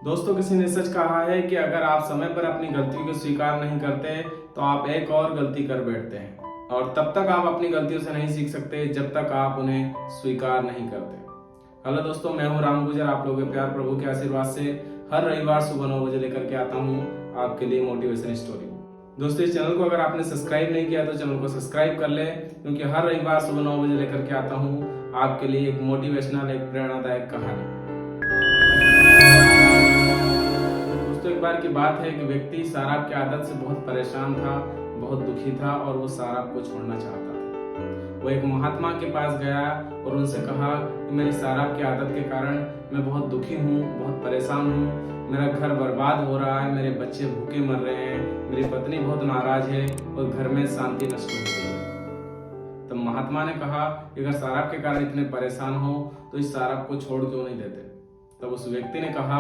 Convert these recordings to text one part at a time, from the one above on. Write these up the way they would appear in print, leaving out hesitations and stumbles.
दोस्तों, किसी ने सच कहा है कि अगर आप समय पर अपनी गलतियों को स्वीकार नहीं करते तो आप एक और गलती कर बैठते हैं, और तब तक आप अपनी गलतियों से नहीं सीख सकते जब तक आप उन्हें स्वीकार नहीं करते। हेलो दोस्तों, मैं हूं राम गुजर। आप लोगों के प्यार प्रभु के आशीर्वाद से हर रविवार सुबह 9 बजे लेकर के आता हूं आपके लिए मोटिवेशन स्टोरी। दोस्तों, इस चैनल को अगर आपने सब्सक्राइब नहीं किया तो चैनल को सब्सक्राइब कर ले, क्योंकि हर रविवार सुबह 9 बजे लेकर के आता हूं आपके लिए एक मोटिवेशनल, एक प्रेरणादायक कहानी। दोस्तों, एक बार की बात है कि व्यक्ति शराब की आदत से बहुत परेशान था, बहुत दुखी था और वो शराब को छोड़ना चाहता था। वो एक महात्मा के पास गया और उनसे कहा कि मेरी शराब की आदत के कारण मैं बहुत दुखी हूँ, बहुत परेशान हूँ, मेरा घर बर्बाद हो रहा है, मेरे बच्चे भूखे मर रहे हैं, मेरी पत्नी बहुत नाराज है और घर में शांति नष्ट हो गई है। तब महात्मा ने कहा कि अगर शराब के कारण इतने परेशान हो तो इस शराब को छोड़ क्यों नहीं देते। तब उस व्यक्ति ने कहा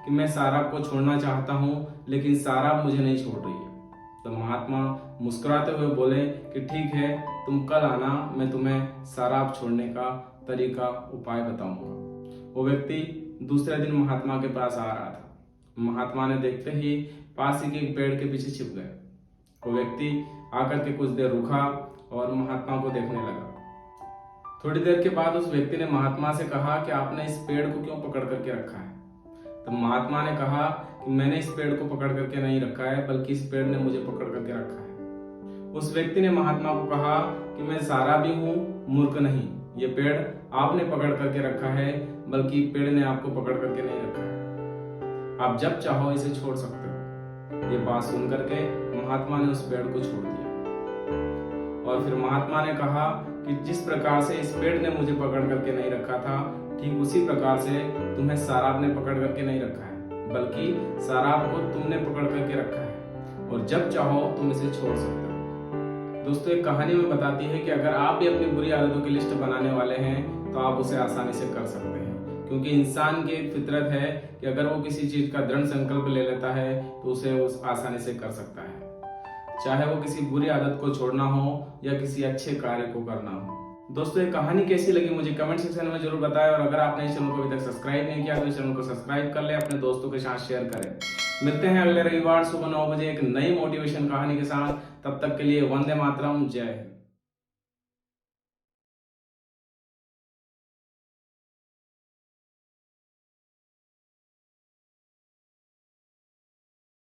कि मैं शराब को छोड़ना चाहता हूँ, लेकिन शराब मुझे नहीं छोड़ रही है। तो महात्मा मुस्कुराते हुए बोले कि ठीक है, तुम कल आना, मैं तुम्हें शराब छोड़ने का तरीका, उपाय बताऊंगा। वो व्यक्ति दूसरे दिन महात्मा के पास आ रहा था। महात्मा ने देखते ही पास ही के एक पेड़ के पीछे छिप गए। वो व्यक्ति आकर के कुछ देर रुका और महात्मा को देखने लगा। थोड़ी देर के बाद उस व्यक्ति ने महात्मा से कहा कि आपने इस पेड़ को क्यों पकड़ करके रखा है। तब महात्मा ने कहा कि मैंने इस पेड़ को पकड़ करके नहीं रखा है, बल्कि इस पेड़ ने मुझे पकड़ करके रखा है। उस व्यक्ति ने महात्मा को कहा कि मैं शराबी हूँ, मूर्ख नहीं। ये पेड़ आपने पकड़ करके रखा है, बल्कि पेड़ ने आपको पकड़ करके नहीं रखा है। आप जब चाहो इसे छोड़ सकते हो। ये बात सुन करके महात्मा ने उस पेड़ को छोड़ दिया। और फिर महात्मा ने कहा कि जिस प्रकार से इस पेड़ ने मुझे पकड़ करके नहीं रखा था, ठीक उसी प्रकार से तुम्हें शराब ने पकड़ करके नहीं रखा है, बल्कि शराब को तुमने पकड़ करके रखा है और जब चाहो तुम इसे छोड़ सकते हो। दोस्तों, एक कहानी में बताती है कि अगर आप भी अपनी बुरी आदतों की लिस्ट बनाने वाले हैं तो आप उसे आसानी से कर सकते हैं, क्योंकि इंसान की एक फितरत है कि अगर वो किसी चीज का दृढ़ संकल्प ले लेता है तो उसे उस आसानी से कर सकता है, चाहे वो किसी बुरी आदत को छोड़ना हो या किसी अच्छे कार्य को करना हो। दोस्तों, ये कहानी कैसी लगी मुझे कमेंट सेक्शन में जरूर बताएं, और अगर आपने इस चैनल को अभी तक सब्सक्राइब नहीं किया तो इस चैनल को सब्सक्राइब कर ले, अपने दोस्तों के साथ शेयर करें। मिलते हैं अगले रविवार सुबह 9 बजे एक नई मोटिवेशन कहानी के साथ। तब तक के लिए वंदे मातरम, जय हिंद।